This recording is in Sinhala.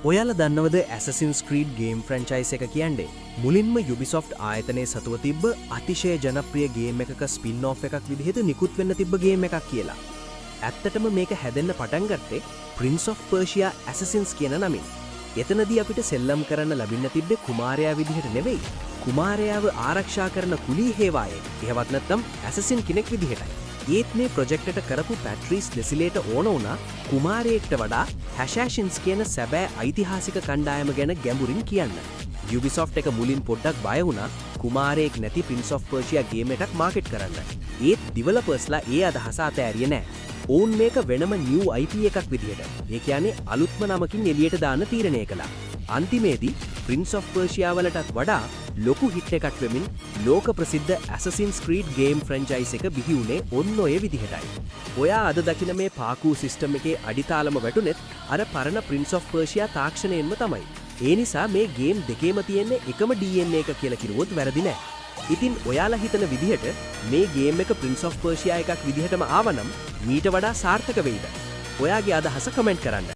ඔයාලා දන්නවද Assassin's Creed game franchise එක කියන්නේ? මුලින්ම Ubisoft ආයතනයේ සතුව තිබ්බ අතිශය ජනප්‍රිය ගේම් එකක ස්පින්-ඔෆ් එකක් විදිහට නිකුත් වෙන්න තිබ්බ ගේම් එකක් කියලා. ඇත්තටම මේක හැදෙන්න පටන් ගත්තේ Prince of Persia Assassins කියන නමින්. එතනදී අපිට සෙල්ලම් කරන්න ලැබෙන්න තිබ්බේ කුමාරයා විදිහට නෙවෙයි. කුමාරයාව ආරක්ෂා කරන කුලී හේවායෙක්. එහෙවත් නැත්නම් ඇසසින් කෙනෙක් විදිහටයි. ඒත් මේ ප්‍රොජෙක්ට් එකට කරපු පැට්‍රිස් ඩෙසිලේට ඕන වුණා කුමාරයෙක්ට වඩා හැෂැෂින්ස් කියන සැබෑ ඓතිහාසික කණ්ඩායම ගැන ගැඹුරින් කියන්න. Ubisoft එක මුලින් පොඩ්ඩක් බය වුණා කුමාරයෙක් නැති Prince of Persia ගේම් එකක් මාකට් කරන්න. ඒත් ඩිවෙලොපර්ස්ලා ඒ අදහස අතෑරියේ නැහැ. ඔවුන් මේක වෙනම new IP එකක් විදිහට. ඒ කියන්නේ අලුත්ම නමකින් එළියට දාන්න තීරණය කළා. අන්තිමේදී Prince of Persia වලටත් වඩා ලොකු හිට් එකක් වෙමින් ලෝක ප්‍රසිද්ධ Assassin's Creed game franchise එක බිහි වුණේ ඔන්න ඔය විදිහටයි. ඔයා අද දකින මේ පාකූ සිස්ටම් එකේ අඩිතාලම වැටුනෙත් අර පරණ Prince of Persia තාක්ෂණයෙන්ම තමයි. ඒ නිසා මේ ගේම් දෙකේම තියෙන්නේ එකම DNA එක කියලා කිව්වොත් වැරදි නෑ. ඉතින් ඔයාලා හිතන විදිහට මේ ගේම් එක Prince of Persia එකක් විදිහටම ආවනම් මීට වඩා සාර්ථක වෙයිද? ඔයාගේ අදහස කමෙන්ට් කරන්න.